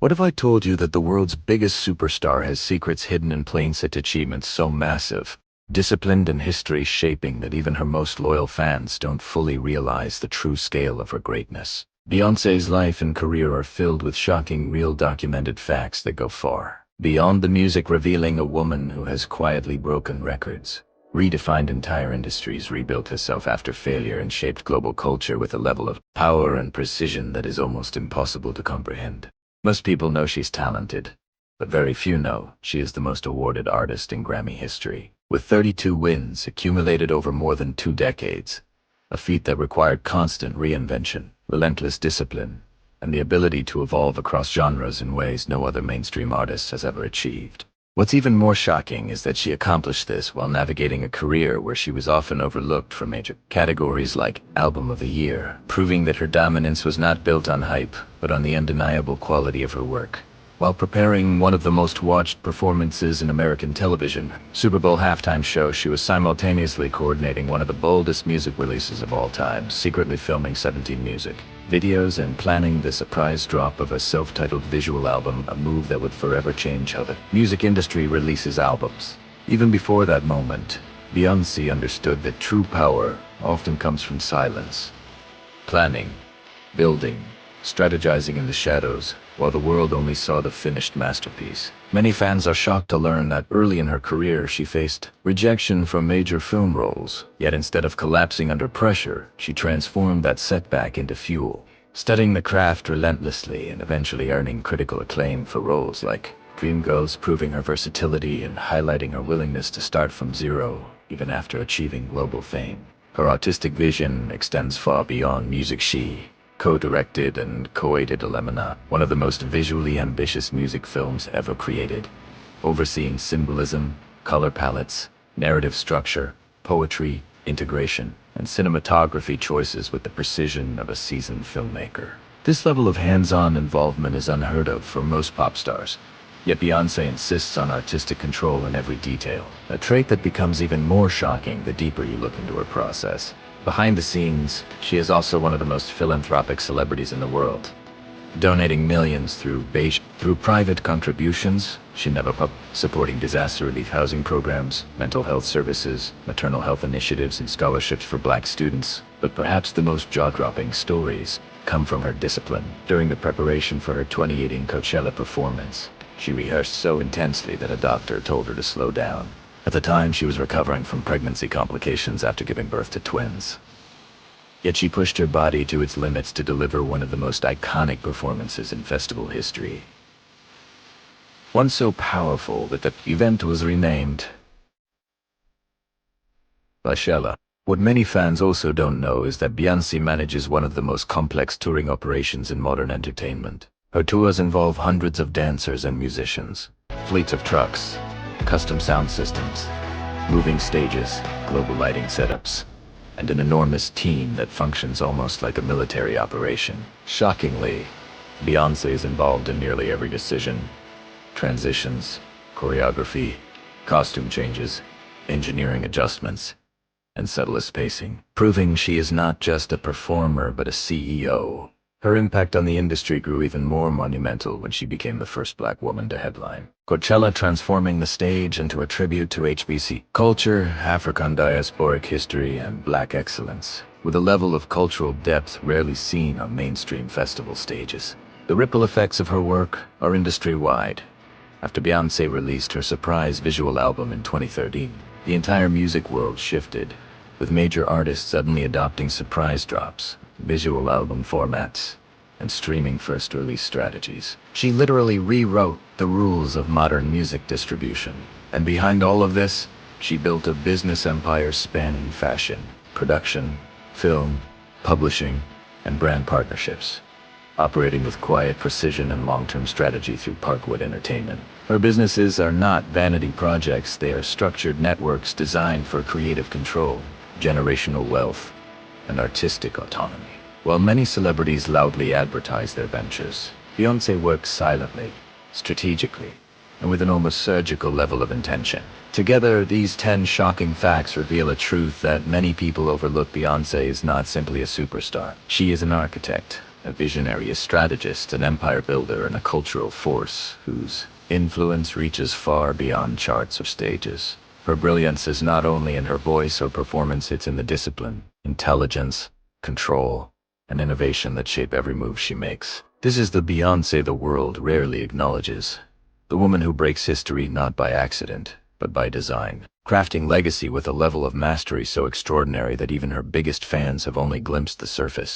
What if I told you that the world's biggest superstar has secrets hidden in plain sight, achievements so massive, disciplined, and history shaping that even her most loyal fans don't fully realize the true scale of her greatness? Beyoncé's life and career are filled with shocking, real documented facts that go far beyond the music, revealing a woman who has quietly broken records, redefined entire industries, rebuilt herself after failure, and shaped global culture with a level of power and precision that is almost impossible to comprehend. Most people know she's talented, but very few know she is the most awarded artist in Grammy history. With 32 wins accumulated over more than 2 decades, a feat that required constant reinvention, relentless discipline, and the ability to evolve across genres in ways no other mainstream artist has ever achieved. What's even more shocking is that she accomplished this while navigating a career where she was often overlooked for major categories like Album of the Year, proving that her dominance was not built on hype, but on the undeniable quality of her work. While preparing one of the most watched performances in American television, Super Bowl halftime show, she was simultaneously coordinating one of the boldest music releases of all time, secretly filming 17 music videos and planning the surprise drop of a self-titled visual album, a move that would forever change how the music industry releases albums. Even before that moment, Beyoncé understood that true power often comes from silence, planning, building, strategizing in the shadows, while the world only saw the finished masterpiece. Many fans are shocked to learn that early in her career she faced rejection from major film roles, yet instead of collapsing under pressure, she transformed that setback into fuel, studying the craft relentlessly and eventually earning critical acclaim for roles like Dreamgirls, proving her versatility and highlighting her willingness to start from zero, even after achieving global fame. Her artistic vision extends far beyond music. She co-directed and co-edited Lemona, one of the most visually ambitious music films ever created, overseeing symbolism, color palettes, narrative structure, poetry, integration, and cinematography choices with the precision of a seasoned filmmaker. This level of hands-on involvement is unheard of for most pop stars, yet Beyoncé insists on artistic control in every detail, a trait that becomes even more shocking the deeper you look into her process. Behind the scenes, she is also one of the most philanthropic celebrities in the world, donating millions through private contributions, she never supporting disaster relief housing programs, mental health services, maternal health initiatives, and scholarships for Black students. But perhaps the most jaw-dropping stories come from her discipline. During the preparation for her 2018 Coachella performance, she rehearsed so intensely that a doctor told her to slow down. At the time, she was recovering from pregnancy complications after giving birth to twins. Yet she pushed her body to its limits to deliver one of the most iconic performances in festival history. One so powerful that the event was renamed Coachella. What many fans also don't know is that Beyoncé manages one of the most complex touring operations in modern entertainment. Her tours involve hundreds of dancers and musicians, fleets of trucks, custom sound systems, moving stages, global lighting setups, and an enormous team that functions almost like a military operation. Shockingly, Beyoncé is involved in nearly every decision: transitions, choreography, costume changes, engineering adjustments, and subtlest pacing, proving she is not just a performer but a CEO. Her impact on the industry grew even more monumental when she became the first Black woman to headline Coachella, transforming the stage into a tribute to HBC culture, African diasporic history, and Black excellence, with a level of cultural depth rarely seen on mainstream festival stages. The ripple effects of her work are industry-wide. After Beyoncé released her surprise visual album in 2013, the entire music world shifted, with major artists suddenly adopting surprise drops, visual album formats, and streaming-first release strategies. She literally rewrote the rules of modern music distribution. And behind all of this, she built a business empire spanning fashion, production, film, publishing, and brand partnerships, operating with quiet precision and long-term strategy through Parkwood Entertainment. Her businesses are not vanity projects, they are structured networks designed for creative control, generational wealth, and artistic autonomy. While many celebrities loudly advertise their ventures, Beyoncé works silently, strategically, and with an almost surgical level of intention. Together, these 10 shocking facts reveal a truth that many people overlook. Beyoncé is not simply a superstar. She is an architect, a visionary, a strategist, an empire builder, and a cultural force whose influence reaches far beyond charts or stages. Her brilliance is not only in her voice or performance, it's in the discipline, intelligence, control, and innovation that shape every move she makes. This is the Beyoncé the world rarely acknowledges, the woman who breaks history not by accident, but by design, crafting legacy with a level of mastery so extraordinary that even her biggest fans have only glimpsed the surface.